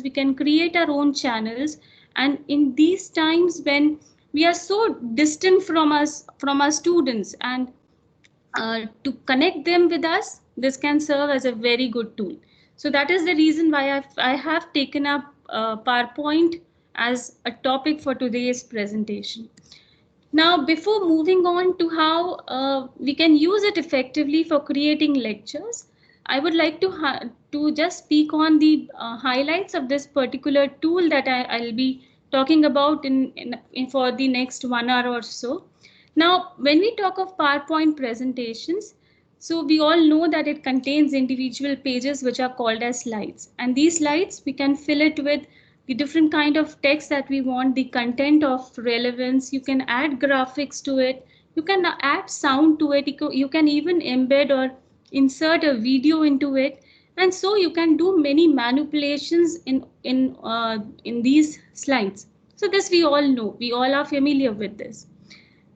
we can create our own channels. And in these times when we are so distant from our students, and to connect them with us, this can serve as a very good tool. So that is the reason why I have taken up PowerPoint as a topic for today's presentation. Now, before moving on to how we can use it effectively for creating lectures, I would like to just speak on the highlights of this particular tool that I'll be talking about in for the next 1 hour or so. Now, when we talk of PowerPoint presentations, so we all know that it contains individual pages which are called as slides. And these slides, we can fill it with the different kind of text that we want, the content of relevance. You can add graphics to it. You can add sound to it. You can even embed or insert a video into it. And so you can do many manipulations in these slides. So this we all know. We all are familiar with this.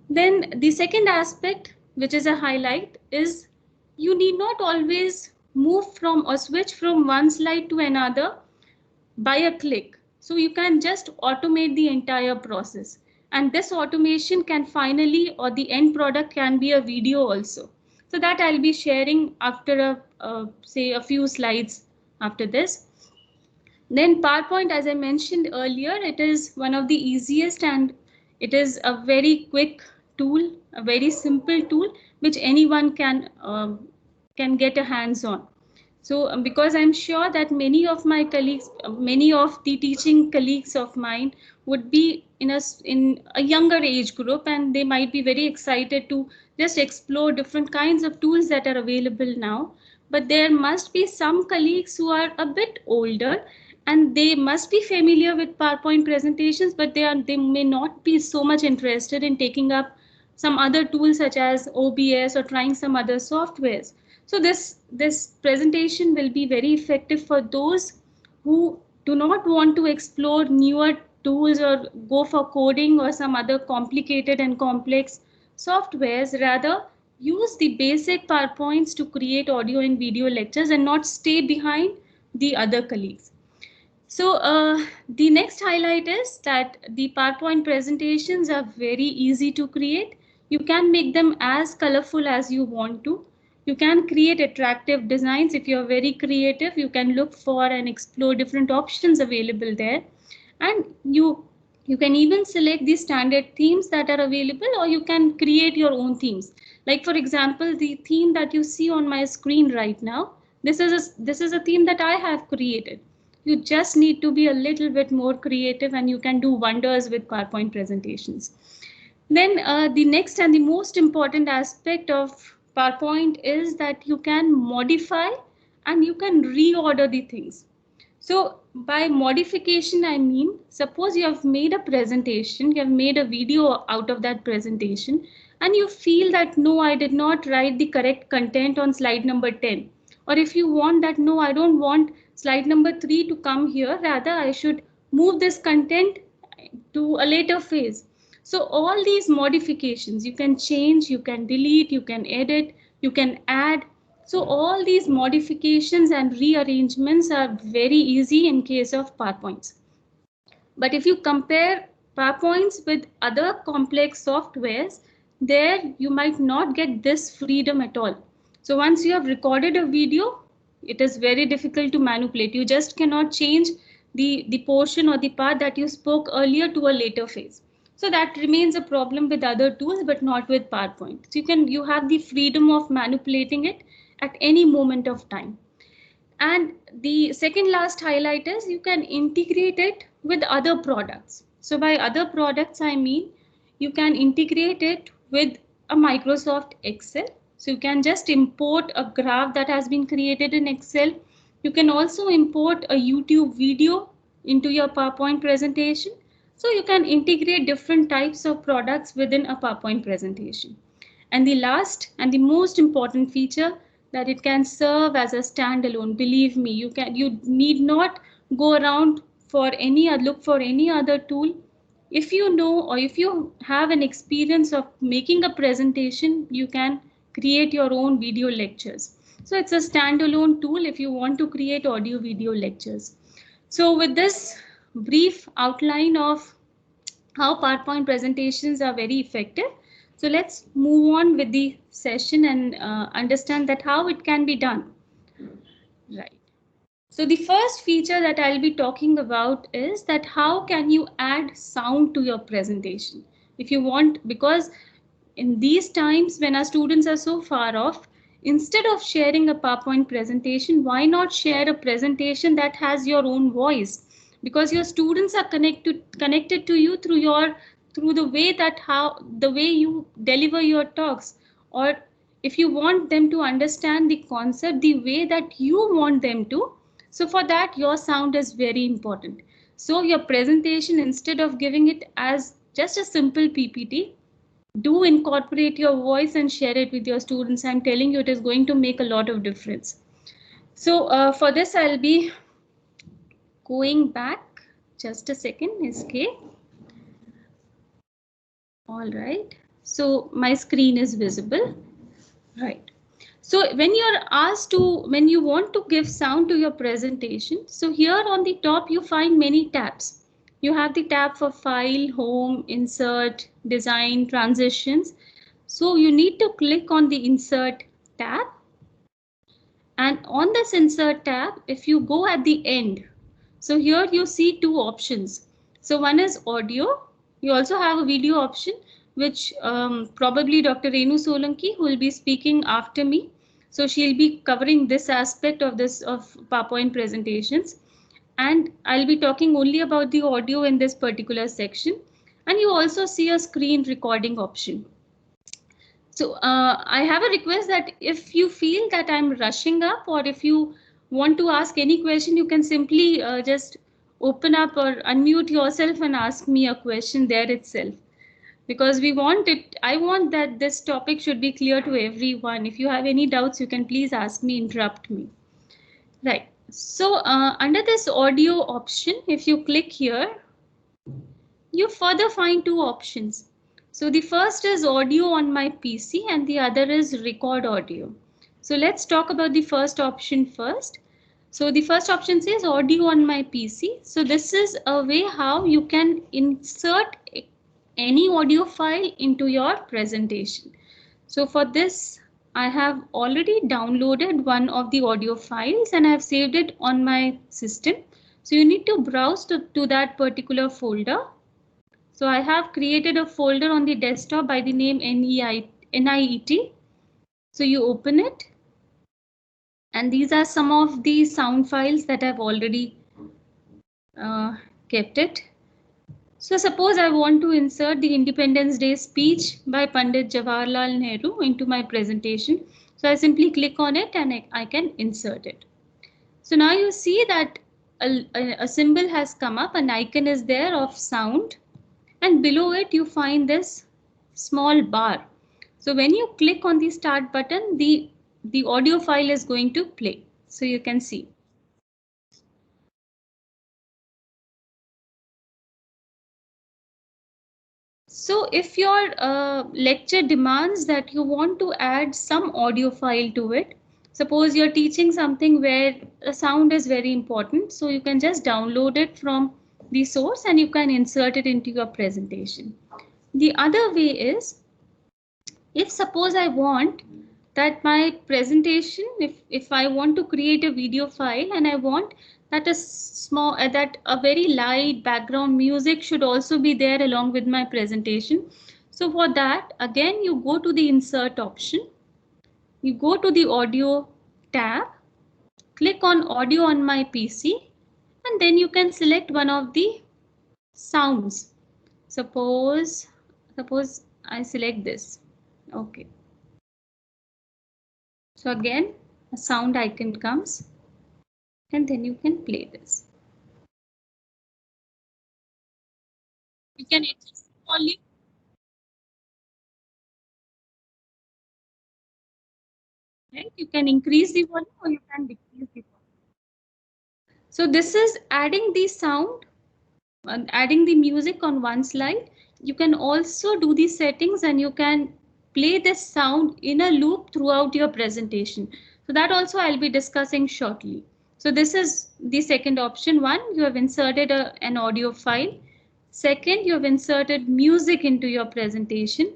Then the second aspect, which is a highlight, is you need not always move from or switch from one slide to another by a click. So you can just automate the entire process. And this automation can finally, or the end product can be a video also. So that I'll be sharing after say a few slides after this. Then PowerPoint, as I mentioned earlier, it is one of the easiest, and it is a very quick tool, a very simple tool, which anyone can get a hands on. So because I'm sure that many of my colleagues, many of the teaching colleagues of mine would be in a younger age group, and they might be very excited to just explore different kinds of tools that are available now. But there must be some colleagues who are a bit older, and they must be familiar with PowerPoint presentations, but they may not be so much interested in taking up some other tools such as OBS or trying some other softwares. So this presentation will be very effective for those who do not want to explore newer tools or go for coding or some other complicated and complex softwares. Rather, use the basic PowerPoints to create audio and video lectures and not stay behind the other colleagues. So the next highlight is that the PowerPoint presentations are very easy to create. You can make them as colorful as you want to. You can create attractive designs. If you're very creative, you can look for and explore different options available there. And you can even select the standard themes that are available, or you can create your own themes. Like for example, the theme that you see on my screen right now, this is a theme that I have created. You just need to be a little bit more creative, and you can do wonders with PowerPoint presentations. Then the next and the most important aspect of PowerPoint is that you can modify and you can reorder the things. So by modification, I mean, suppose you have made a presentation, you have made a video out of that presentation, and you feel that, no, I did not write the correct content on slide number 10. Or if you want that, no, I don't want slide number 3 to come here, rather I should move this content to a later phase. So all these modifications, you can change, you can delete, you can edit, you can add. So all these modifications and rearrangements are very easy in case of PowerPoints. But if you compare PowerPoints with other complex softwares, there you might not get this freedom at all. So once you have recorded a video, it is very difficult to manipulate. You just cannot change the portion or the part that you spoke earlier to a later phase. So that remains a problem with other tools, but not with PowerPoint. So you have the freedom of manipulating it at any moment of time. And the second last highlight is you can integrate it with other products. So by other products, I mean you can integrate it with a Microsoft Excel. So you can just import a graph that has been created in Excel. You can also import a YouTube video into your PowerPoint presentation. So you can integrate different types of products within a PowerPoint presentation. And the last and the most important feature, that it can serve as a standalone. Believe me, you need not go around for look for any other tool. If you know, or if you have an experience of making a presentation, you can create your own video lectures. So it's a standalone tool if you want to create audio video lectures. So with this brief outline of how PowerPoint presentations are very effective, so let's move on with the session and understand that how it can be done. Right. So the first feature that I'll be talking about is that how can you add sound to your presentation if you want, because in these times when our students are so far off, instead of sharing a PowerPoint presentation, why not share a presentation that has your own voice? Because your students are connected to you through the way that how the way you deliver your talks, or if you want them to understand the concept the way that you want them to. So for that, your sound is very important. So your presentation, instead of giving it as just a simple PPT, do incorporate your voice and share it with your students. I'm telling you, it is going to make a lot of difference. So for this, I'll be going back. Just a second, escape. All right. So my screen is visible. Right. So when you're asked to, when you want to give sound to your presentation, so here on the top, you find many tabs. You have the tab for file, home, insert, design, transitions. So you need to click on the insert tab. And on this insert tab, if you go at the end, so here you see two options. So one is audio. You also have a video option, which probably Dr. Renu Solanki, who will be speaking after me. So she'll be covering this aspect of PowerPoint presentations. And I'll be talking only about the audio in this particular section. And you also see a screen recording option. So I have a request that if you feel that I'm rushing up, or if you want to ask any question, you can simply just open up or unmute yourself and ask me a question there itself. Because we want it, I want that this topic should be clear to everyone. If you have any doubts, you can please ask me, interrupt me. Right. So under this audio option, if you click here, you further find two options. So the first is audio on my PC and the other is record audio. So let's talk about the first option first. So the first option says audio on my PC. So this is a way how you can insert any audio file into your presentation. So for this, I have already downloaded one of the audio files and I have saved it on my system. So you need to browse to that particular folder. So I have created a folder on the desktop by the name NIET. So you open it. And these are some of the sound files that I've already kept it. So suppose I want to insert the Independence Day speech by Pandit Jawaharlal Nehru into my presentation. So I simply click on it and I can insert it. So now you see that a symbol has come up, an icon is there of sound. And below it, you find this small bar. So when you click on the start button, the audio file is going to play. So you can see. So if your lecture demands that you want to add some audio file to it, suppose you're teaching something where the sound is very important. So you can just download it from the source and you can insert it into your presentation. The other way is, if suppose I want that my presentation, if I want to create a video file and I want that that a very light background music should also be there along with my presentation. So for that, again, you go to the insert option, you go to the audio tab, click on audio on my PC, and then you can select one of the sounds. Suppose I select this. Okay. So again, a sound icon comes and then you can play this. You can adjust the volume. Right? You can increase the volume or you can decrease the volume. So this is adding the sound, adding the music on one slide. You can also do the settings and you can play this sound in a loop throughout your presentation. So that also I'll be discussing shortly. So this is the second option. One, you have inserted an audio file. Second, you have inserted music into your presentation.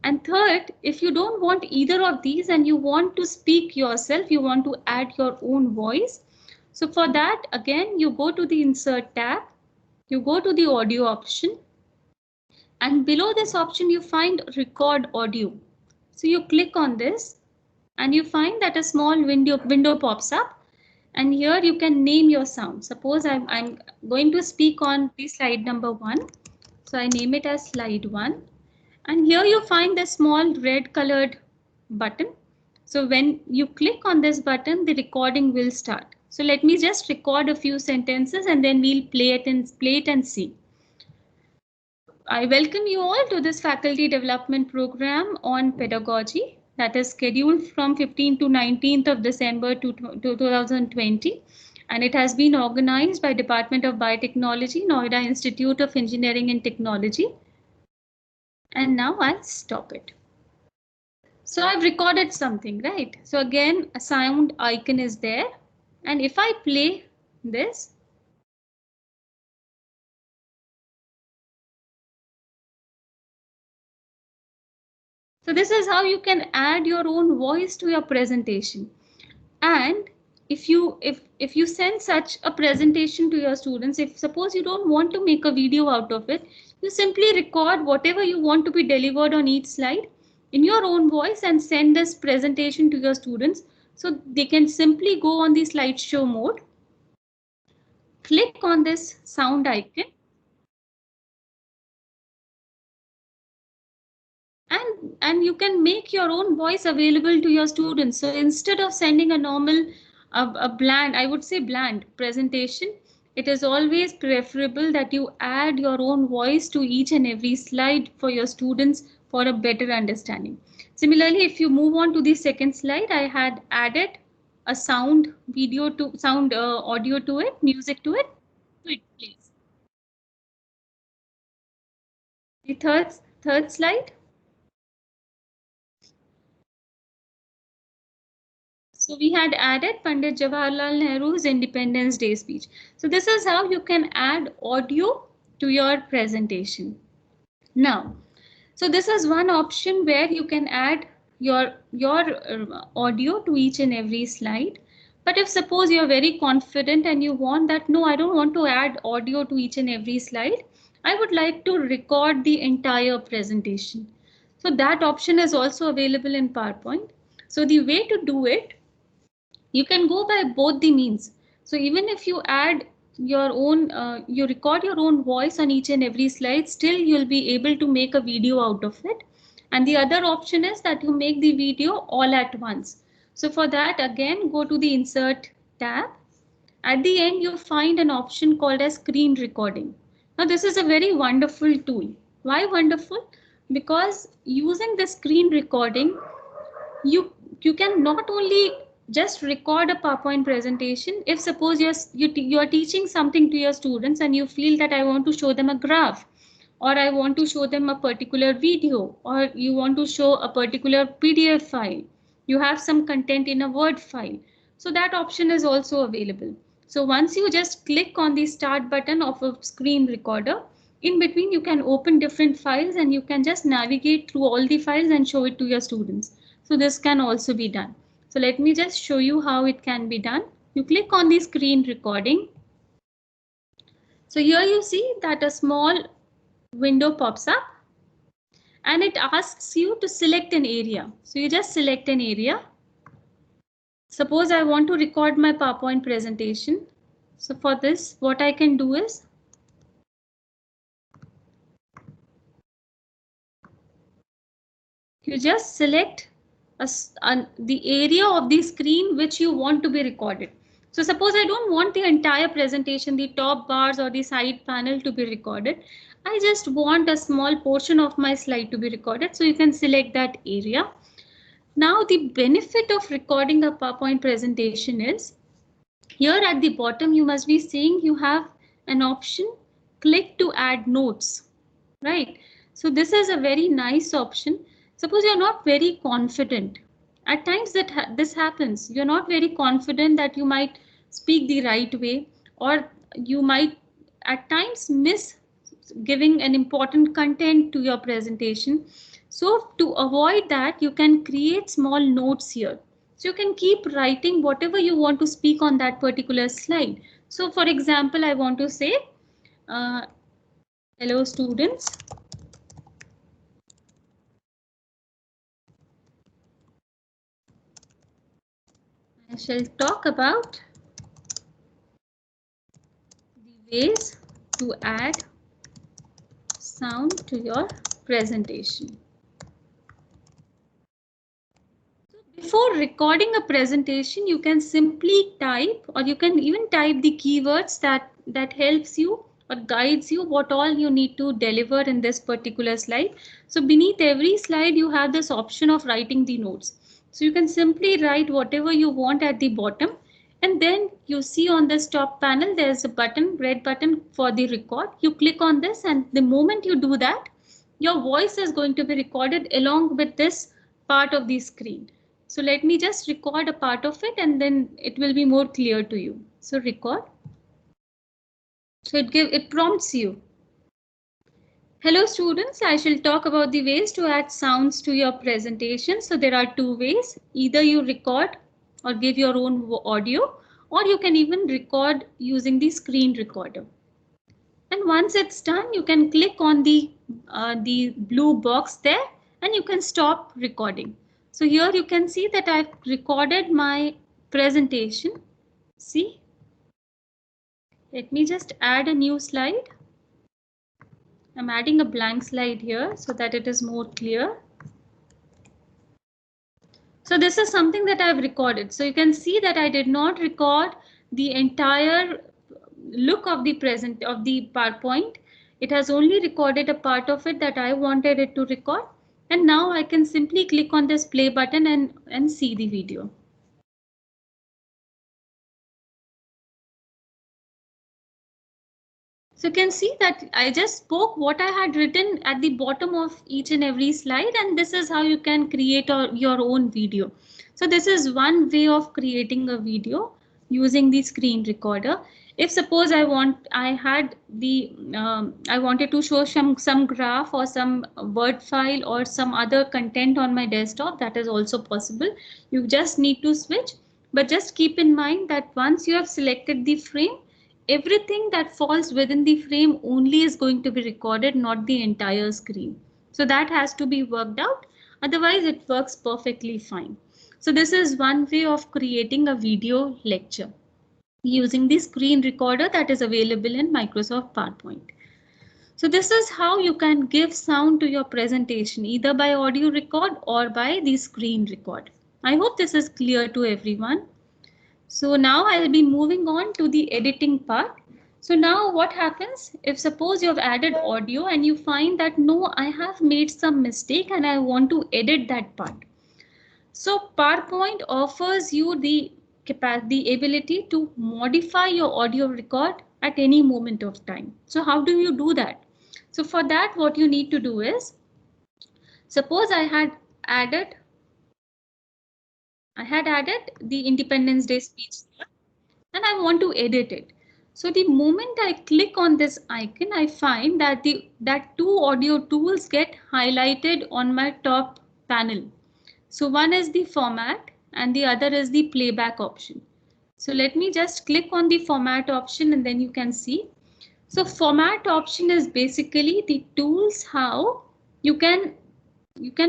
And third, if you don't want either of these and you want to speak yourself, you want to add your own voice. So for that, again, you go to the Insert tab, you go to the audio option, and below this option, you find Record Audio. So you click on this and you find that a small window pops up. And here you can name your sound. Suppose I'm going to speak on the slide number 1. So I name it as slide 1. And here you find the small red colored button. So when you click on this button, the recording will start. So let me just record a few sentences and then we'll play it and see. I welcome you all to this faculty development program on pedagogy that is scheduled from 15th to 19th of December 2020, and it has been organized by Department of Biotechnology, Noida Institute of Engineering and Technology. And now I'll stop it. So I've recorded something, right? So again, a sound icon is there, and if I play this, so this is how you can add your own voice to your presentation. And if you send such a presentation to your students, if suppose you don't want to make a video out of it, you simply record whatever you want to be delivered on each slide in your own voice and send this presentation to your students. So they can simply go on the slideshow mode, click on this sound icon, and you can make your own voice available to your students. So instead of sending a normal, a bland, I would say bland presentation, it is always preferable that you add your own voice to each and every slide for your students for a better understanding. Similarly, if you move on to the second slide, I had added a sound video to sound audio to it, music to it. Please. The third slide. So we had added Pandit Jawaharlal Nehru's Independence Day speech. So this is how you can add audio to your presentation. Now, so this is one option where you can add your audio to each and every slide. But if suppose you're very confident and you want that, no, I don't want to add audio to each and every slide. I would like to record the entire presentation. So that option is also available in PowerPoint. So the way to do it, you can go by both the means. So even if you add your own, you record your own voice on each and every slide, still you'll be able to make a video out of it. And the other option is that you make the video all at once. So for that, again, go to the Insert tab. At the end, you find an option called as screen recording. Now this is a very wonderful tool. Why wonderful? Because using the screen recording, you can not only just record a PowerPoint presentation. If suppose you are teaching something to your students and you feel that I want to show them a graph, or I want to show them a particular video, or you want to show a particular PDF file, you have some content in a Word file. So that option is also available. So once you just click on the start button of a screen recorder, in between you can open different files and you can just navigate through all the files and show it to your students. So this can also be done. So let me just show you how it can be done. You click on the screen recording. So here you see that a small window pops up and it asks you to select an area. So you just select an area. Suppose I want to record my PowerPoint presentation. So for this, what I can do is you just select the area of the screen which you want to be recorded. So suppose I don't want the entire presentation, the top bars or the side panel to be recorded. I just want a small portion of my slide to be recorded. So you can select that area. Now the benefit of recording a PowerPoint presentation is here at the bottom, you must be seeing you have an option, click to add notes, right? So this is a very nice option. Suppose you're not very confident. At times that this happens. You're not very confident that you might speak the right way, or you might at times miss giving an important content to your presentation. So to avoid that, you can create small notes here. So you can keep writing whatever you want to speak on that particular slide. So for example, I want to say, hello students. I shall talk about the ways to add sound to your presentation. Before recording a presentation, you can simply type, or you can even type the keywords that helps you or guides you what all you need to deliver in this particular slide. So beneath every slide, you have this option of writing the notes. So you can simply write whatever you want at the bottom. And then you see on this top panel, there's a button, red button for the record. You click on this, and the moment you do that, your voice is going to be recorded along with this part of the screen. So let me just record a part of it, and then it will be more clear to you. So record. So it prompts you. Hello students, I shall talk about the ways to add sounds to your presentation. So there are two ways. Either you record or give your own audio, or you can even record using the screen recorder. And once it's done, you can click on the blue box there, and you can stop recording. So here you can see that I've recorded my presentation. See, let me just add a new slide. I'm adding a blank slide here so that it is more clear. So this is something that I've recorded. So you can see that I did not record the entire look of the PowerPoint. It has only recorded a part of it that I wanted it to record. And now I can simply click on this play button and see the video. So you can see that I just spoke what I had written at the bottom of each and every slide, and this is how you can create your own video. So this is one way of creating a video using the screen recorder. If suppose I wanted to show some graph or some Word file or some other content on my desktop, that is also possible. You just need to switch, but just keep in mind that once you have selected the frame, everything that falls within the frame only is going to be recorded, not the entire screen. So that has to be worked out. Otherwise, it works perfectly fine. So this is one way of creating a video lecture using the screen recorder that is available in Microsoft PowerPoint. So this is how you can give sound to your presentation, either by audio record or by the screen record. I hope this is clear to everyone. So now I'll be moving on to the editing part. So now what happens if suppose you have added audio and you find that no, I have made some mistake and I want to edit that part. So PowerPoint offers you the ability to modify your audio record at any moment of time. So how do you do that? So for that, what you need to do is, suppose I had added the Independence Day speech and I want to edit it. So the moment I click on this icon, I find that two audio tools get highlighted on my top panel. So one is the format and the other is the playback option. So let me just click on the format option and then you can see. So format option is basically the tools how you can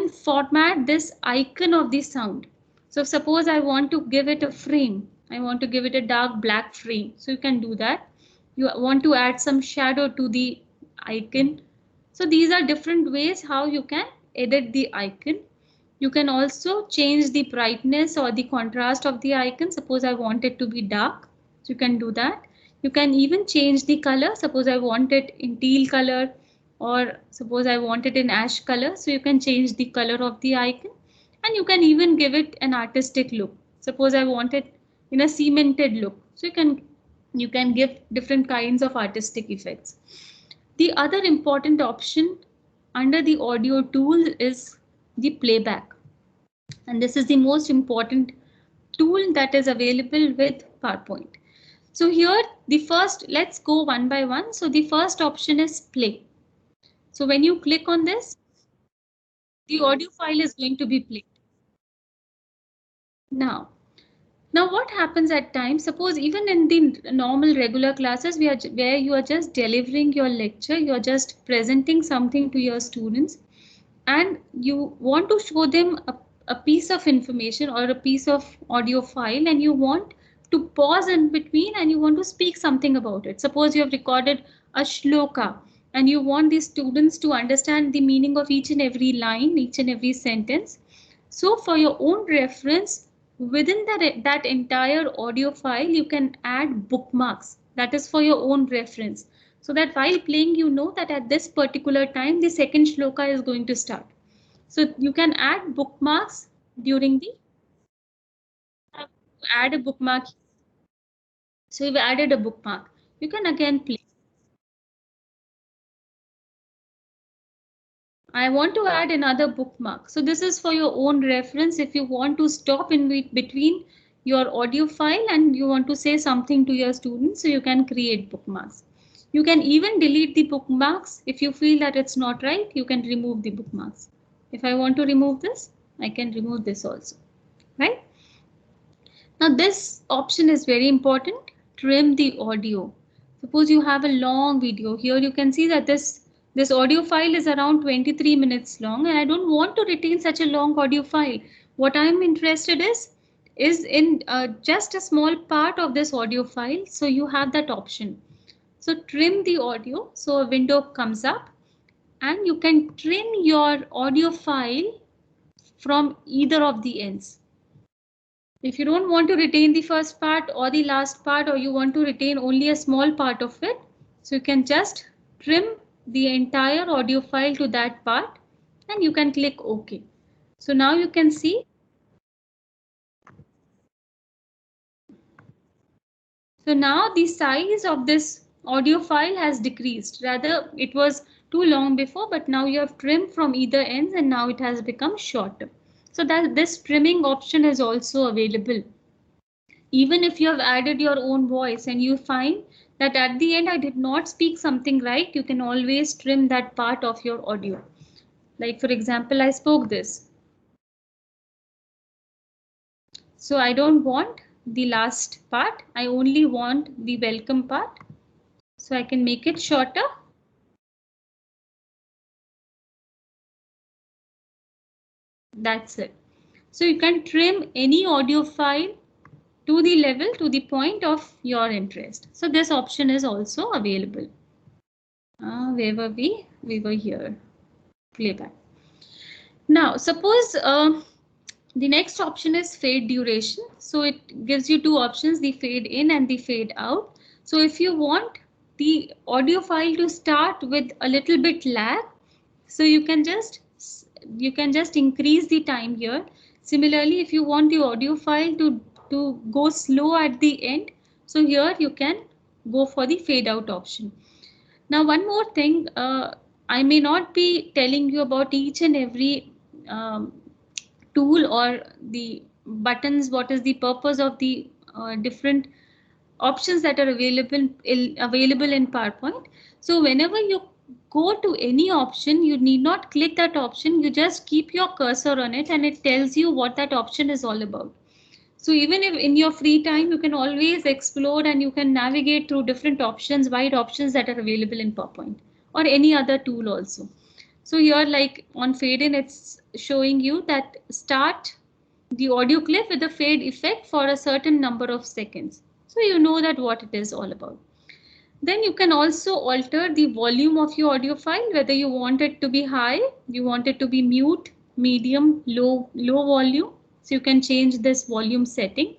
format this icon of the sound. So suppose I want to give it a frame. I want to give it a dark black frame. So you can do that. You want to add some shadow to the icon. So these are different ways how you can edit the icon. You can also change the brightness or the contrast of the icon. Suppose I want it to be dark. So you can do that. You can even change the color. Suppose I want it in teal color, or suppose I want it in ash color. So you can change the color of the icon, and you can even give it an artistic look. Suppose I want it in a cemented look. So you can give different kinds of artistic effects. The other important option under the audio tool is the playback. And this is the most important tool that is available with PowerPoint. So here the first, let's go one by one. So the first option is play. So when you click on this, the audio file is going to be played. Now, what happens at times, suppose even in the normal regular classes where you are just delivering your lecture, you are just presenting something to your students and you want to show them a piece of information or a piece of audio file and you want to pause in between and you want to speak something about it. Suppose you have recorded a shloka and you want the students to understand the meaning of each and every line, each and every sentence. So for your own reference, within that entire audio file, you can add bookmarks. That is for your own reference. So that while playing, you know that at this particular time, the second shloka is going to start. So you can add bookmarks during the, add a bookmark. So you've added a bookmark. You can again play. I want to add another bookmark. So this is for your own reference. If you want to stop in between your audio file and you want to say something to your students, so you can create bookmarks. You can even delete the bookmarks. If you feel that it's not right, you can remove the bookmarks. If I want to remove this, I can remove this also, right? Now this option is very important. Trim the audio. Suppose you have a long video. Here you can see that this audio file is around 23 minutes long and I don't want to retain such a long audio file. What I'm interested is in just a small part of this audio file. So you have that option. So trim the audio. So a window comes up and you can trim your audio file from either of the ends. If you don't want to retain the first part or the last part, or you want to retain only a small part of it, so you can just trim the entire audio file to that part and you can click OK. So now you can see. So now the size of this audio file has decreased. Rather, it was too long before, but now you have trimmed from either ends and now it has become shorter. So that this trimming option is also available. Even if you have added your own voice and you find that at the end I did not speak something right, you can always trim that part of your audio. Like for example, I spoke this. So I don't want the last part. I only want the welcome part. So I can make it shorter. That's it. So you can trim any audio file to the level, to the point of your interest. So this option is also available. Where were we? We were here. Playback. Now, suppose the next option is fade duration. So it gives you two options, the fade in and the fade out. So if you want the audio file to start with a little bit lag, so you can just increase the time here. Similarly, if you want the audio file to go slow at the end, so here you can go for the fade out option. Now, one more thing, I may not be telling you about each and every tool or the buttons, what is the purpose of the different options that are available in PowerPoint. So whenever you go to any option, you need not click that option. You just keep your cursor on it and it tells you what that option is all about. So even if in your free time, you can always explore and you can navigate through different options, wide options that are available in PowerPoint or any other tool also. So here, like on fade in, it's showing you that start the audio clip with a fade effect for a certain number of seconds. So you know that what it is all about. Then you can also alter the volume of your audio file, whether you want it to be high, you want it to be mute, medium, low volume. So you can change this volume setting.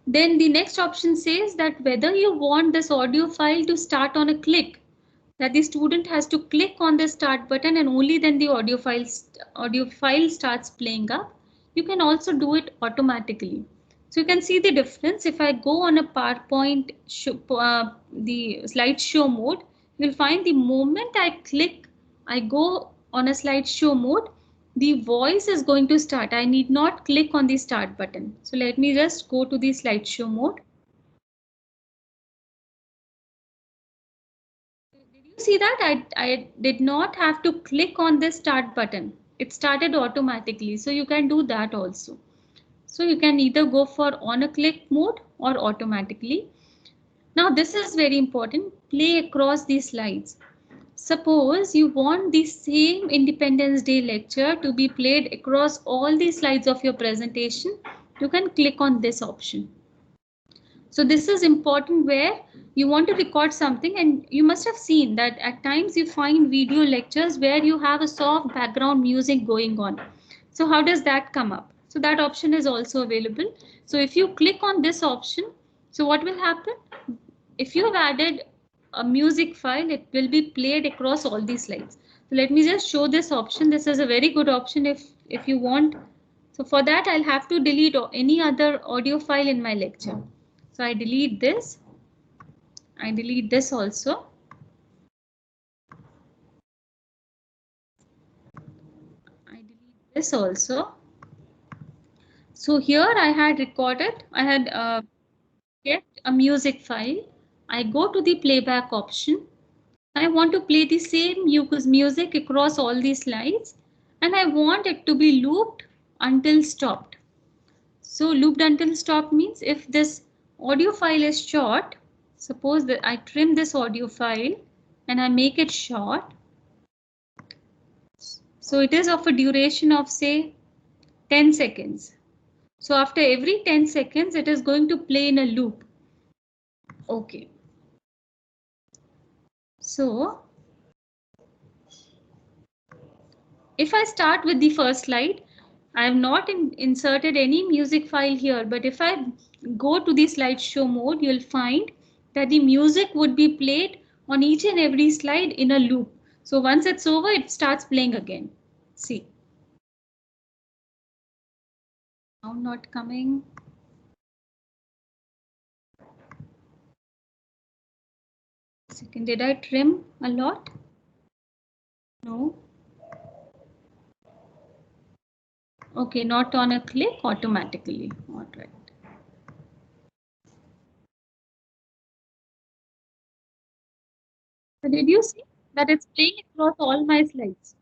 Then the next option says that whether you want this audio file to start on a click, that the student has to click on the start button and only then the audio file starts playing up. You can also do it automatically. So you can see the difference. If I go on a PowerPoint the slideshow mode, you'll find the moment I click, I go on a slideshow mode, the voice is going to start. I need not click on the start button. So let me just go to the slideshow mode. Did you see that? I did not have to click on this start button. It started automatically. So you can do that also. So you can either go for on a click mode or automatically. Now this is very important. Play across these slides. Suppose you want the same Independence Day lecture to be played across all the slides of your presentation. You can click on this option. So this is important where you want to record something, and you must have seen that at times you find video lectures where you have a soft background music going on. So how does that come up? So that option is also available. So if you click on this option, so what will happen? If you have added a music file, it will be played across all these slides. So let me just show this option. This is a very good option if you want. So for that, I'll have to delete any other audio file in my lecture. So I delete this. I delete this also. I delete this also. So here I had recorded, I had kept a music file. I go to the playback option. I want to play the same music across all these slides, and I want it to be looped until stopped. So looped until stopped means if this audio file is short, suppose that I trim this audio file and I make it short. So it is of a duration of say 10 seconds. So after every 10 seconds, it is going to play in a loop. Okay. So if I start with the first slide, I have not inserted any music file here, but if I go to the slideshow mode, you'll find that the music would be played on each and every slide in a loop. So once it's over, it starts playing again. See. Now not coming. Second, did I trim a lot? No. Okay, not on a click, automatically. All right. So did you see that it's playing across all my slides?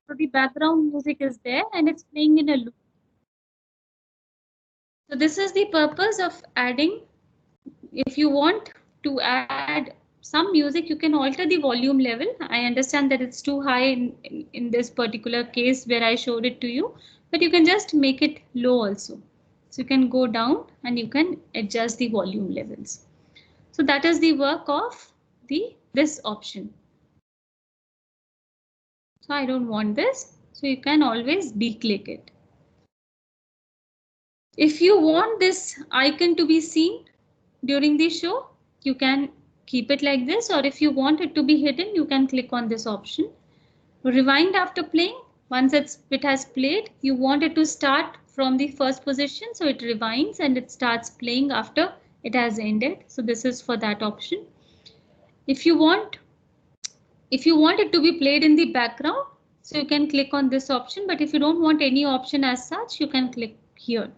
So the background music is there and it's playing in a loop. So this is the purpose of adding. If you want to add some music, you can alter the volume level. I understand that it's too high in this particular case where I showed it to you, but you can just make it low also. So you can go down and you can adjust the volume levels. So that is the work of this option. So I don't want this. So you can always declick it. If you want this icon to be seen during the show, you can keep it like this, or if you want it to be hidden, you can click on this option. Rewind after playing. Once it has played, you want it to start from the first position, so it rewinds and it starts playing after it has ended. So this is for that option. If you want it to be played in the background, so you can click on this option, but if you don't want any option as such, you can click here.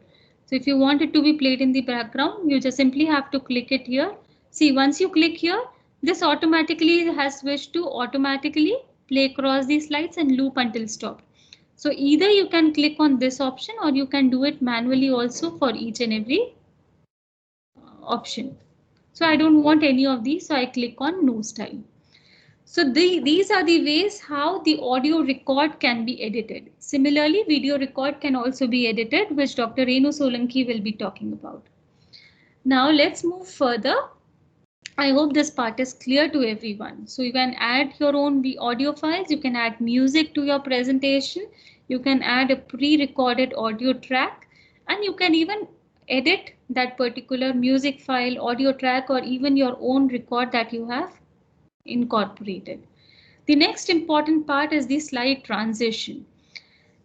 So if you want it to be played in the background, you just simply have to click it here. See, once you click here, this automatically has switched to automatically play across the slides and loop until stop. So either you can click on this option or you can do it manually also for each and every option. So I don't want any of these, so I click on no style. So these are the ways how the audio record can be edited. Similarly, video record can also be edited, which Dr. Renu Solanki will be talking about. Now let's move further. I hope this part is clear to everyone. So you can add your own audio files, you can add music to your presentation, you can add a pre-recorded audio track, and you can even edit that particular music file, audio track, or even your own record that you have incorporated. The next important part is the slide transition.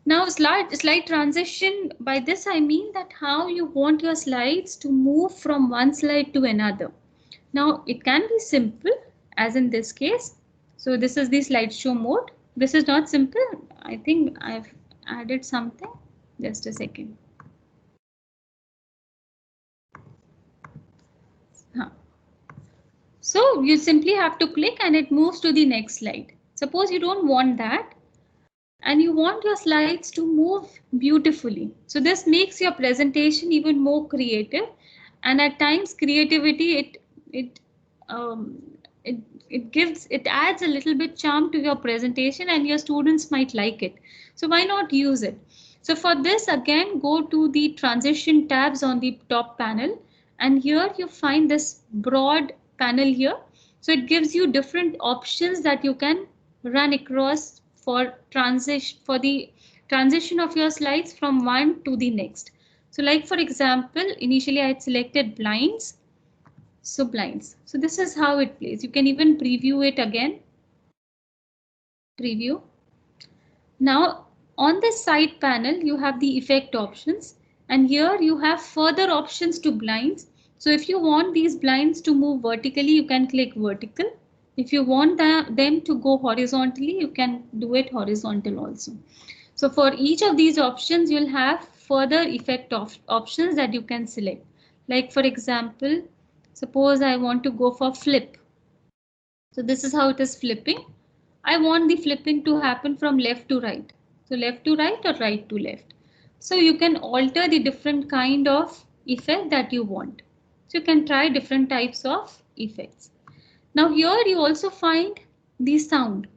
Now slide transition, by this I mean that how you want your slides to move from one slide to another. Now it can be simple as in this case. So this is the slideshow mode. This is not simple. I think I've added something. Just a second. Huh. So you simply have to click and it moves to the next slide. Suppose you don't want that and you want your slides to move beautifully. So this makes your presentation even more creative, and at times creativity it um, it it adds a little bit charm to your presentation and your students might like it. So why not use it? So for this, again, go to the transition tabs on the top panel, and here you find this broad panel here. So it gives you different options that you can run across for the transition of your slides from one to the next. So like for example, initially I had selected blinds. So blinds. So this is how it plays. You can even preview it again. Preview. Now on the side panel, you have the effect options, and here you have further options to blinds. So if you want these blinds to move vertically, you can click vertical. If you want them to go horizontally, you can do it horizontal also. So for each of these options, you'll have further effect of options that you can select. Like for example, suppose I want to go for flip. So this is how it is flipping. I want the flipping to happen from left to right. So left to right or right to left. So you can alter the different kind of effect that you want. So you can try different types of effects. Now here you also find the sound.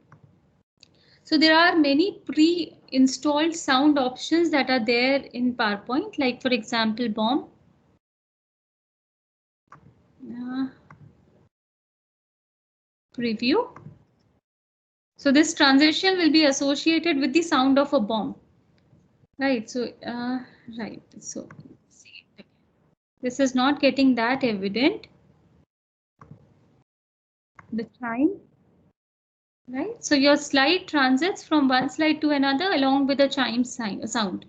So there are many pre-installed sound options that are there in PowerPoint, like for example, bomb. Preview. So this transition will be associated with the sound of a bomb. Right. So, right. So, see, this is not getting that evident. The time. Right. So your slide transits from one slide to another along with a chime sound.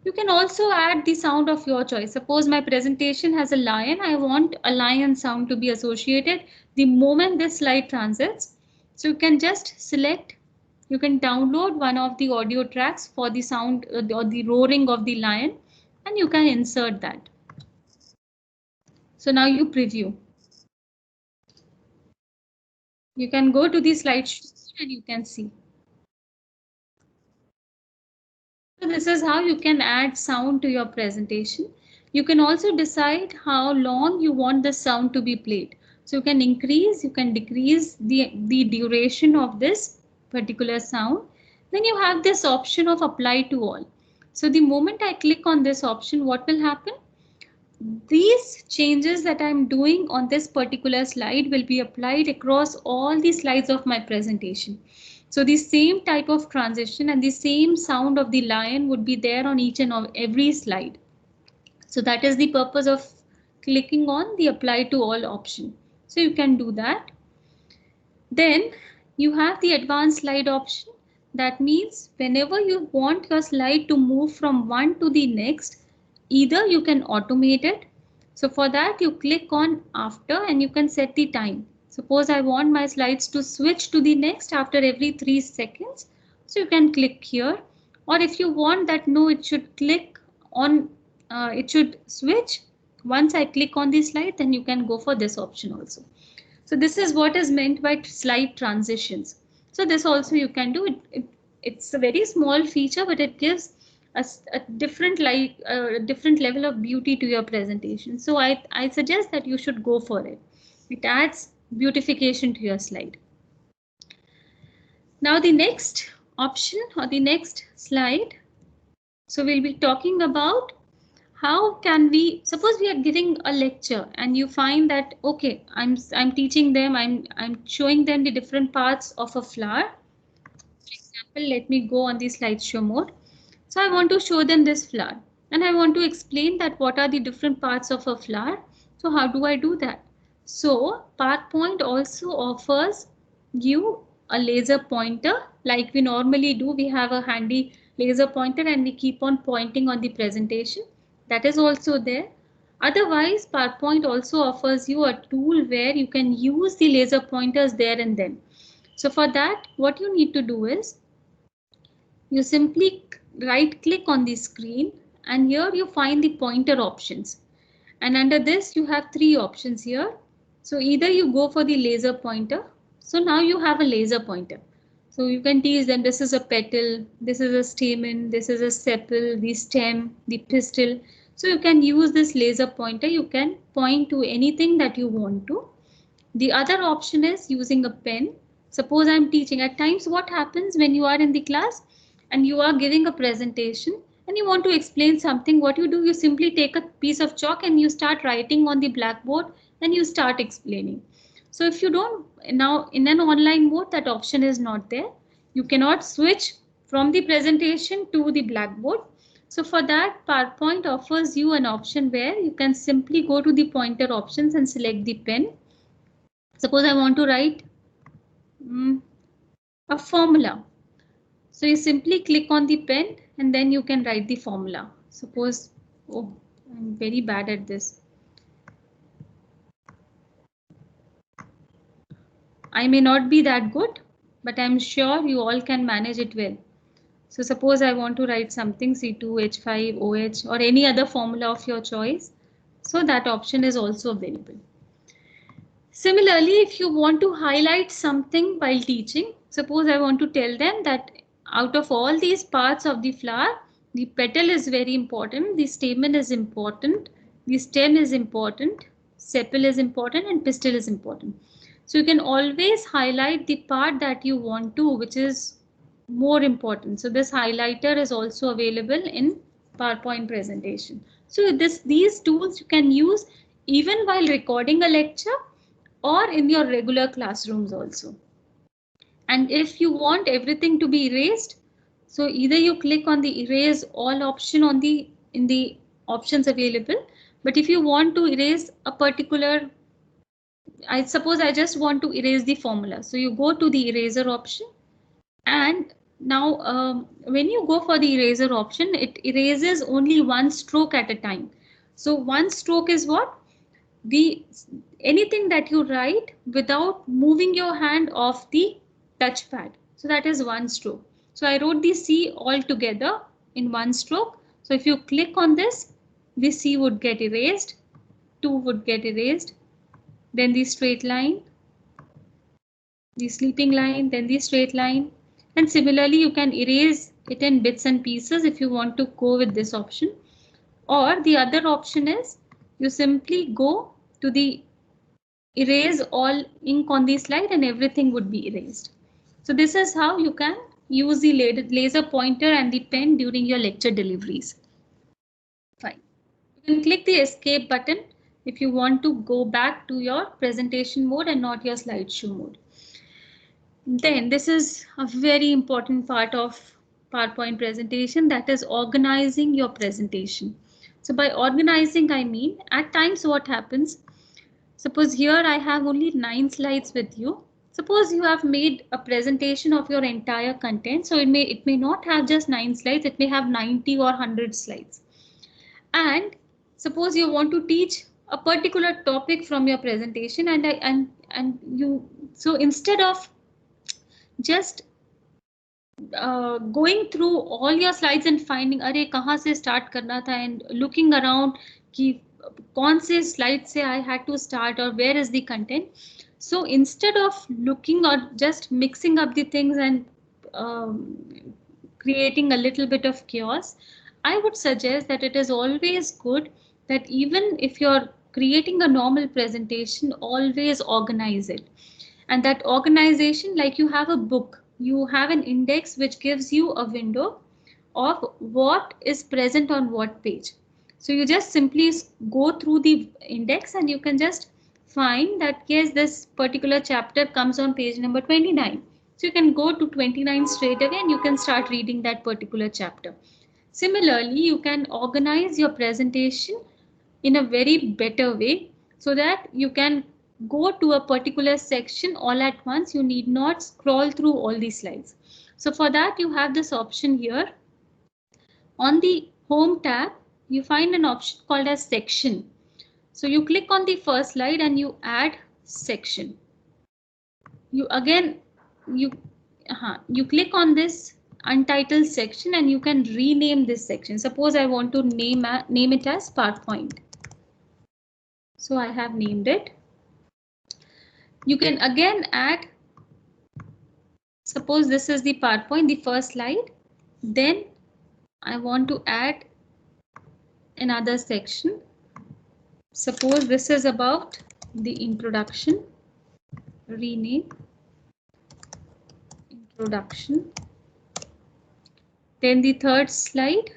You can also add the sound of your choice. Suppose my presentation has a lion. I want a lion sound to be associated the moment this slide transits. So you can just select, you can download one of the audio tracks for the sound or the roaring of the lion, and you can insert that. So now you preview. You can go to the slideshow and you can see. So this is how you can add sound to your presentation. You can also decide how long you want the sound to be played. So you can increase, you can decrease the duration of this particular sound. Then you have this option of apply to all. So the moment I click on this option, what will happen? These changes that I'm doing on this particular slide will be applied across all the slides of my presentation. So the same type of transition and the same sound of the lion would be there on each and every slide. So that is the purpose of clicking on the apply to all option. So you can do that. Then you have the advanced slide option. That means whenever you want your slide to move from one to the next, either you can automate it. So for that, you click on after and you can set the time. Suppose I want my slides to switch to the next after every 3 seconds. So you can click here. Or if you want that, no, it should click on, it should switch. Once I click on the slide, then you can go for this option also. So this is what is meant by slide transitions. So this also you can do it. It's a very small feature, but it gives a different different level of beauty to your presentation. So I suggest that you should go for it. It adds beautification to your slide. Now the next option or the next slide. So we'll be talking about how can we, suppose we are giving a lecture and you find that, okay, I'm teaching them, I'm showing them the different parts of a flower. For example, let me go on the slideshow mode. So I want to show them this flower and I want to explain that what are the different parts of a flower. So how do I do that? So PowerPoint also offers you a laser pointer like we normally do. We have a handy laser pointer and we keep on pointing on the presentation. That is also there. Otherwise, PowerPoint also offers you a tool where you can use the laser pointers there and then. So for that, what you need to do is you simply right click on the screen and here you find the pointer options. And under this, you have three options here. So either you go for the laser pointer. So now you have a laser pointer. So you can teach them this is a petal, this is a stamen, this is a sepal, the stem, the pistil. So you can use this laser pointer. You can point to anything that you want to. The other option is using a pen. Suppose I'm teaching. At times what happens when you are in the class and you are giving a presentation and you want to explain something, what you do, you simply take a piece of chalk and you start writing on the blackboard and you start explaining. So if you don't, now in an online mode, that option is not there. You cannot switch from the presentation to the blackboard. So for that, PowerPoint offers you an option where you can simply go to the pointer options and select the pen. Suppose I want to write a formula. So you simply click on the pen and then you can write the formula. Suppose, oh, I'm very bad at this. I may not be that good, but I'm sure you all can manage it well. So suppose I want to write something C2H5 OH or any other formula of your choice. So that option is also available. Similarly, if you want to highlight something while teaching, suppose I want to tell them that out of all these parts of the flower, the petal is very important, the stamen is important, the stem is important, sepal is important, and pistil is important. So you can always highlight the part that you want to, which is more important. So this highlighter is also available in PowerPoint presentation. So these tools you can use even while recording a lecture or in your regular classrooms also. And if you want everything to be erased, so either you click on the erase all option on the in the options available. But if you want to erase a particular, I suppose I just want to erase the formula. So you go to the eraser option, and now when you go for the eraser option, it erases only one stroke at a time. So one stroke is what? The anything that you write without moving your hand off the touchpad. So that is one stroke. So I wrote the C all together in one stroke. So if you click on this, the C would get erased, 2 would get erased, then the straight line, the sleeping line, then the straight line. And similarly, you can erase it in bits and pieces if you want to go with this option. Or the other option is you simply go to the erase all ink on the slide and everything would be erased. So this is how you can use the laser pointer and the pen during your lecture deliveries. Fine. You can click the escape button if you want to go back to your presentation mode and not your slideshow mode. Then this is a very important part of PowerPoint presentation, that is organizing your presentation. So by organizing, I mean at times what happens, suppose here I have only 9 slides with you. Suppose you have made a presentation of your entire content. So it may not have just 9 slides, it may have 90 or 100 slides. And suppose you want to teach a particular topic from your presentation so instead of just going through all your slides and finding अरे कहाँ से start करना था and looking around कि कौन से slide से I had to start or where is the content. So instead of looking or just mixing up the things and creating a little bit of chaos, I would suggest that it is always good that even if you're creating a normal presentation, always organize it. And that organization, like you have a book, you have an index which gives you a window of what is present on what page. So you just simply go through the index and you can just find that yes, this particular chapter comes on page number 29. So you can go to 29 straight away and you can start reading that particular chapter. Similarly, you can organize your presentation in a very better way so that you can go to a particular section all at once. You need not scroll through all these slides. So for that, you have this option here. On the home tab, you find an option called as section. So you click on the first slide and you add section. You click on this untitled section and you can rename this section. Suppose I want to name it as PowerPoint. So I have named it. You can again add, suppose this is the PowerPoint, the first slide. Then I want to add another section. Suppose this is about the introduction. Rename introduction. Then the third slide.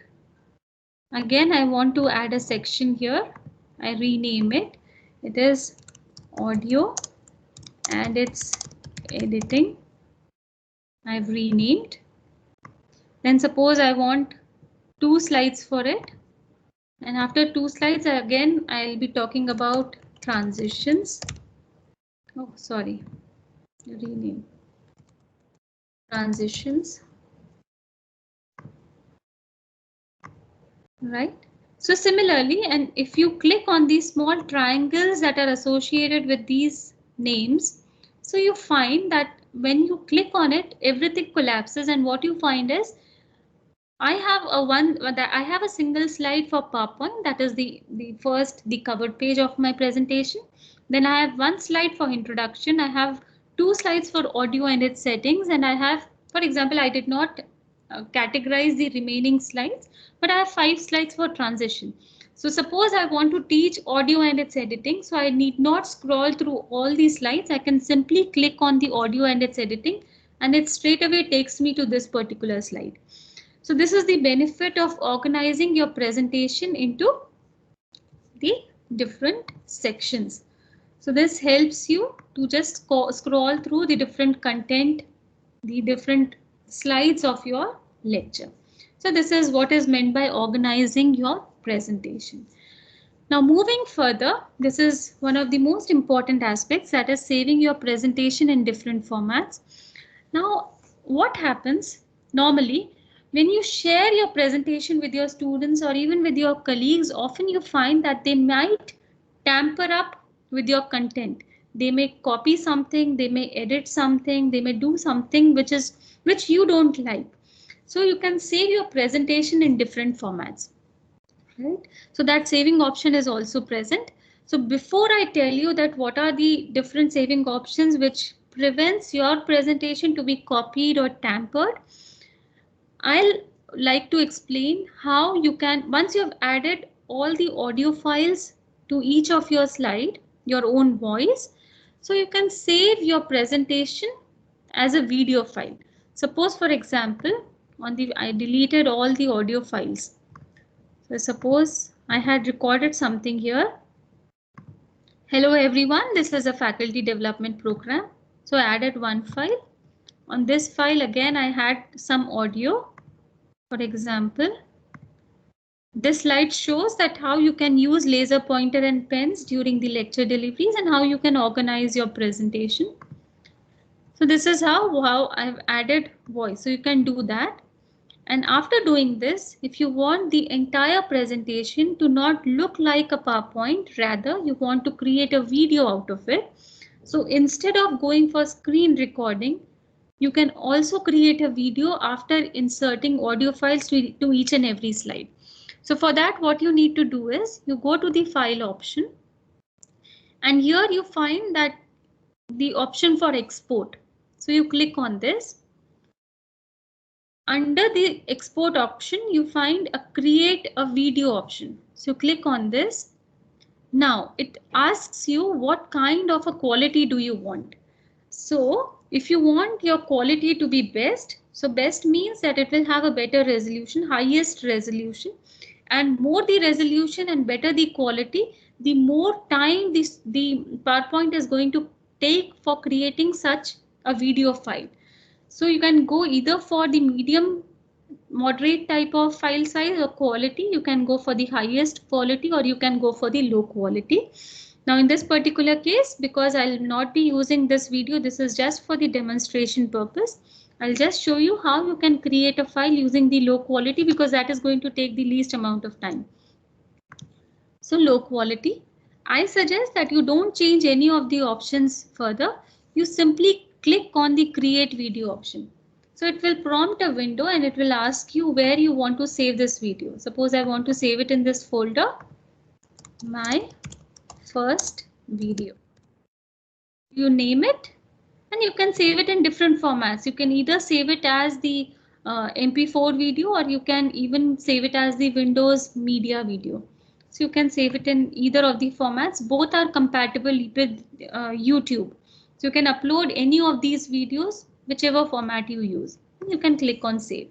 Again, I want to add a section here. I rename it. It is audio and it's editing. I've renamed. Then suppose I want 2 slides for it. And after 2 slides, again, I'll be talking about transitions. Oh, sorry. Rename. Transitions. Right. So similarly, and if you click on these small triangles that are associated with these names, so you find that when you click on it, everything collapses, and what you find is I have a single slide for PowerPoint, that is the cover page of my presentation. Then I have one slide for introduction. I have 2 slides for audio and its settings, and I have, for example, I did not categorize the remaining slides, but I have 5 slides for transition. So suppose I want to teach audio and its editing, so I need not scroll through all these slides. I can simply click on the audio and its editing, and it straight away takes me to this particular slide. So this is the benefit of organizing your presentation into the different sections. So this helps you to just scroll through the different content, the different slides of your lecture. So this is what is meant by organizing your presentation. Now moving further, this is one of the most important aspects, that is saving your presentation in different formats. Now what happens normally when you share your presentation with your students or even with your colleagues, often you find that they might tamper up with your content. They may copy something, they may edit something, they may do something which you don't like. So you can save your presentation in different formats. Right? So that saving option is also present. So before I tell you that what are the different saving options which prevents your presentation to be copied or tampered, I'll like to explain how you can, once you have added all the audio files to each of your slide, your own voice, so you can save your presentation as a video file. Suppose for example, I deleted all the audio files. So suppose I had recorded something here. Hello everyone, this is a faculty development program. So I added one file. On this file again I had some audio. For example, this slide shows that how you can use laser pointer and pens during the lecture deliveries and how you can organize your presentation. So this is how I've added voice. So you can do that. And after doing this, if you want the entire presentation to not look like a PowerPoint, rather you want to create a video out of it. So instead of going for screen recording, you can also create a video after inserting audio files to each and every slide. So for that, what you need to do is you go to the file option, and here you find that the option for export. So you click on this. Under the export option, you find a create a video option. So click on this. Now it asks you what kind of a quality do you want. So if you want your quality to be best, so best means that it will have a better resolution, highest resolution, and more the resolution and better the quality, the more time the PowerPoint is going to take for creating such a video file. So you can go either for the medium, moderate type of file size or quality. You can go for the highest quality or you can go for the low quality. Now in this particular case, because I'll not be using this video, this is just for the demonstration purpose. I'll just show you how you can create a file using the low quality, because that is going to take the least amount of time. So low quality, I suggest that you don't change any of the options further. You simply click on the create video option. So it will prompt a window and it will ask you where you want to save this video. Suppose I want to save it in this folder, my first video. You name it, and you can save it in different formats. You can either save it as the MP4 video, or you can even save it as the Windows Media video. So you can save it in either of the formats. Both are compatible with YouTube. So you can upload any of these videos, whichever format you use. You can click on save.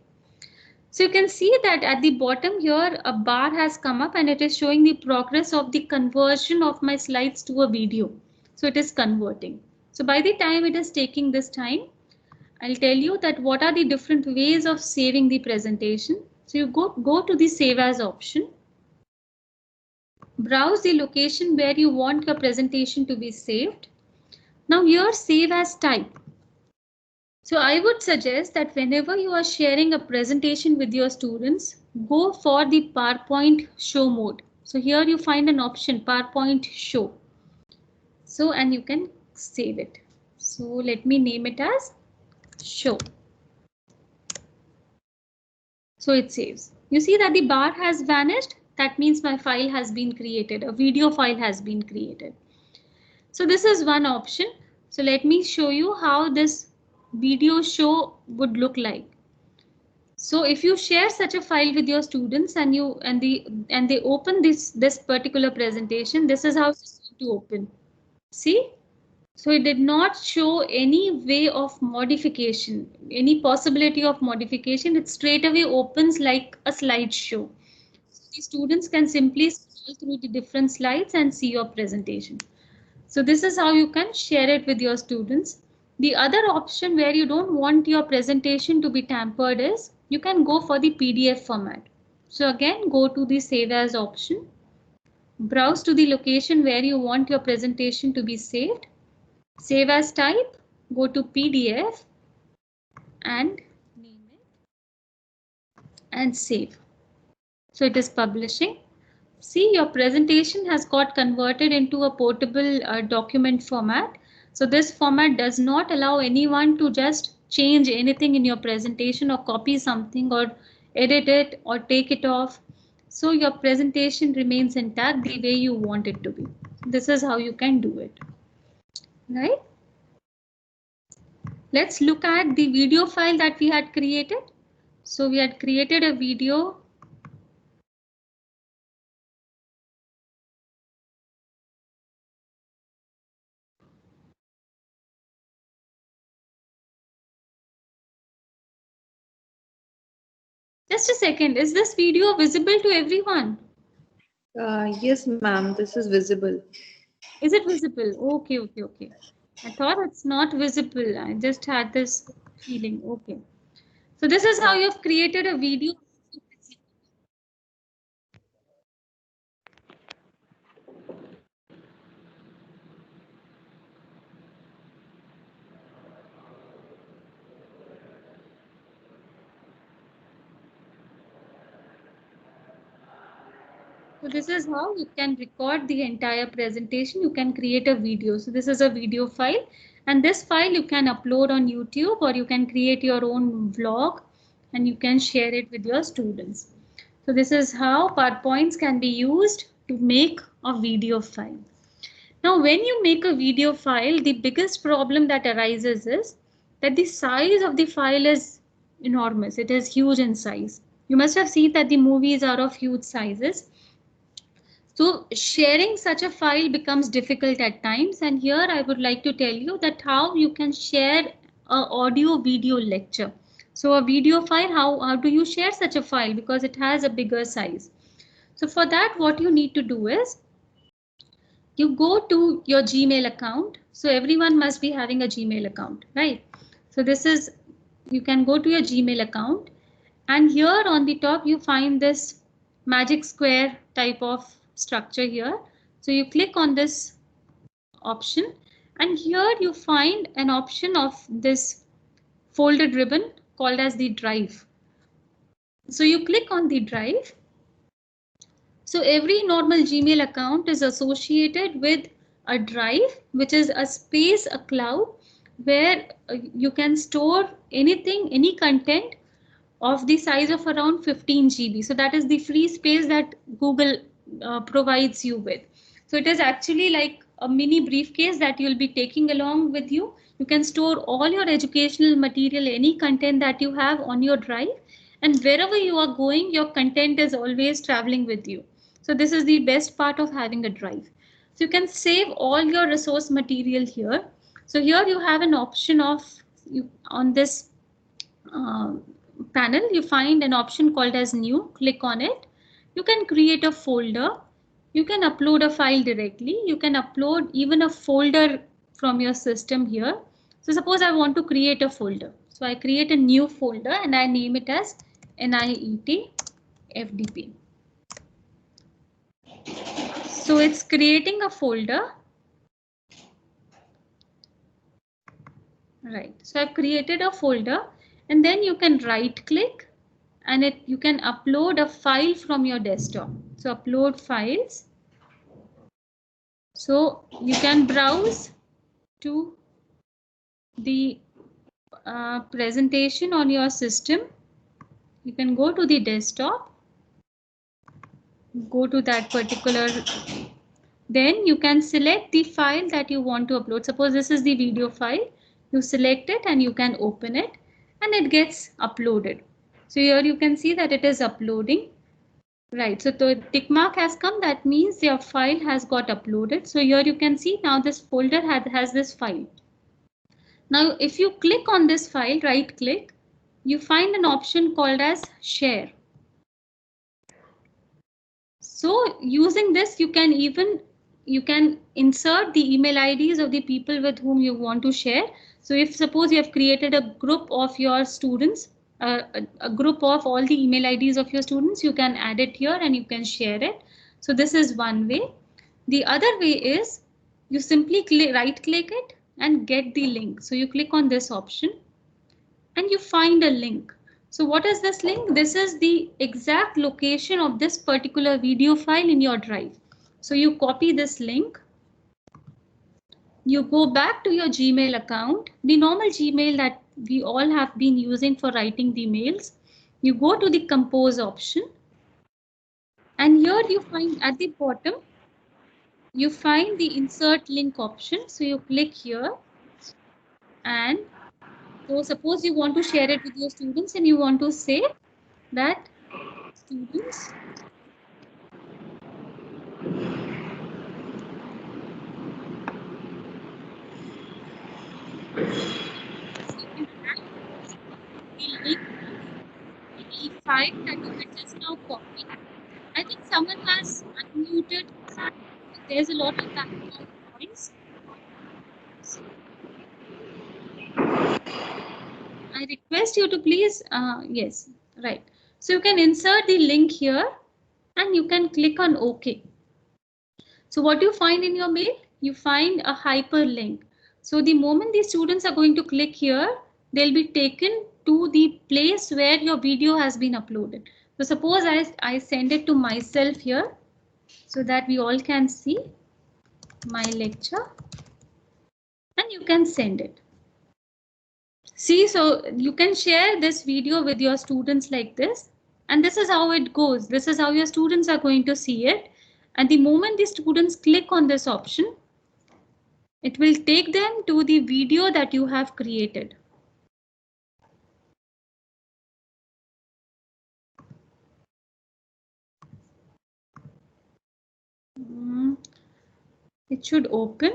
So you can see that at the bottom here, a bar has come up and it is showing the progress of the conversion of my slides to a video. So it is converting. So by the time it is taking this time, I'll tell you that what are the different ways of saving the presentation. So you go to the save as option. Browse the location where you want your presentation to be saved. Now here save as type. So I would suggest that whenever you are sharing a presentation with your students, go for the PowerPoint show mode. So here you find an option PowerPoint show. So and you can save it. So let me name it as show. So it saves. You see that the bar has vanished. That means my file has been created. A video file has been created. So this is one option. So let me show you how this video show would look like. So if you share such a file with your students and they open this particular presentation, this is how it's going to open. See? So it did not show any way of modification, any possibility of modification. It straight away opens like a slideshow. The students can simply scroll through the different slides and see your presentation. So this is how you can share it with your students. The other option where you don't want your presentation to be tampered is you can go for the PDF format. So again, go to the save as option. Browse to the location where you want your presentation to be saved. Save as type, go to PDF and name it and save. So it is publishing. See, your presentation has got converted into a portable document format. So this format does not allow anyone to just change anything in your presentation or copy something or edit it or take it off. So your presentation remains intact the way you want it to be. This is how you can do it. Right? Let's look at the video file that we had created. So we had created a video. Just a second, is this video visible to everyone? Yes, ma'am, this is visible. Is it visible? Okay, okay, okay. I thought it's not visible. I just had this feeling. Okay. So this is how you've created a video. So this is how you can record the entire presentation. You can create a video. So this is a video file, and this file you can upload on YouTube, or you can create your own vlog and you can share it with your students. So this is how PowerPoints can be used to make a video file. Now, when you make a video file, the biggest problem that arises is that the size of the file is enormous. It is huge in size. You must have seen that the movies are of huge sizes. So sharing such a file becomes difficult at times. And here I would like to tell you that how you can share an audio video lecture. So a video file, how do you share such a file? Because it has a bigger size. So for that, what you need to do is you go to your Gmail account. So everyone must be having a Gmail account, right? So this is, you can go to your Gmail account, and here on the top you find this magic square type of structure here. So you click on this option, and here you find an option of this folded ribbon called as the drive. So you click on the drive. So every normal Gmail account is associated with a drive, which is a space, a cloud, where you can store anything, any content of the size of around 15 GB. So that is the free space that Google provides you with. So it is actually like a mini briefcase that you'll be taking along with you. You can store all your educational material, any content that you have on your drive, and wherever you are going, your content is always traveling with you. So this is the best part of having a drive. So you can save all your resource material here. So here you have an option of, on this panel, you find an option called as new. Click on it. You can create a folder. You can upload a file directly. You can upload even a folder from your system here. So suppose I want to create a folder. So I create a new folder and I name it as NIET FDP. So it's creating a folder. Right. So I've created a folder, and then you can right click and you can upload a file from your desktop. So upload files. So you can browse to the presentation on your system. You can go to the desktop, go to that particular, then you can select the file that you want to upload. Suppose this is the video file. You select it and you can open it and it gets uploaded. So here you can see that it is uploading. Right, so the tick mark has come. That means your file has got uploaded. So here you can see now this folder has this file. Now, if you click on this file, right click, you find an option called as share. So using this, you can insert the email IDs of the people with whom you want to share. So if suppose you have created a group of your students, a group of all the email IDs of your students, you can add it here and you can share it. So this is one way. The other way is you simply right click it and get the link. So you click on this option and you find a link. So what is this link? This is the exact location of this particular video file in your drive. So you copy this link. You go back to your Gmail account, the normal Gmail that we all have been using for writing the mails. You go to the compose option. And here you find at the bottom, you find the insert link option. So you click here and so suppose you want to share it with your students and you want to say that students the link the file that you had just now copied. I think someone has unmuted. There's a lot of background noise. I request you to please, yes, right. So you can insert the link here and you can click on OK. So what you find in your mail, you find a hyperlink. So the moment the students are going to click here, they'll be taken to the place where your video has been uploaded. So suppose I send it to myself here so that we all can see my lecture and you can send it. See, so you can share this video with your students like this, and this is how it goes. This is how your students are going to see it. And the moment the students click on this option, it will take them to the video that you have created. It should open.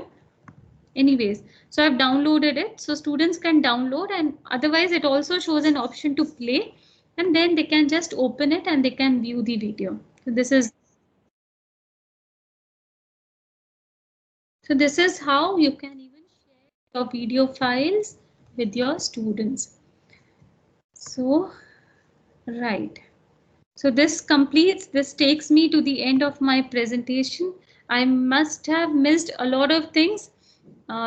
Anyways, so I've downloaded it. So students can download, and otherwise it also shows an option to play, and then they can just open it and they can view the video. So this is how you can even share your video files with your students. So, right. So this takes me to the end of my presentation. I must have missed a lot of things.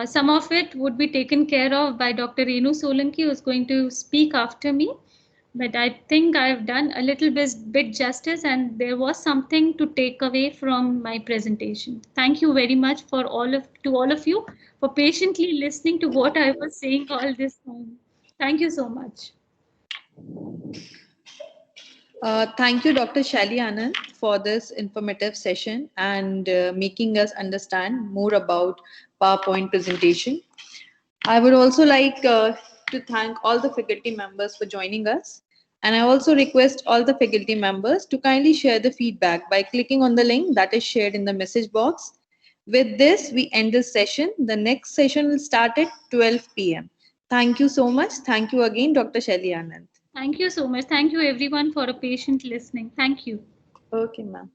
Some of it would be taken care of by Dr. Renu Solanki, who is going to speak after me. But I think I've done a little bit justice, and there was something to take away from my presentation. Thank you very much to all of you for patiently listening to what I was saying all this time. Thank you so much. Thank you, Dr. Shaili Anand, for this informative session and making us understand more about PowerPoint presentation. I would also like to thank all the faculty members for joining us. And I also request all the faculty members to kindly share the feedback by clicking on the link that is shared in the message box. With this, we end this session. The next session will start at 12 p.m. Thank you so much. Thank you again, Dr. Shaili Anand. Thank you so much. Thank you everyone for a patient listening. Thank you. Okay, ma'am.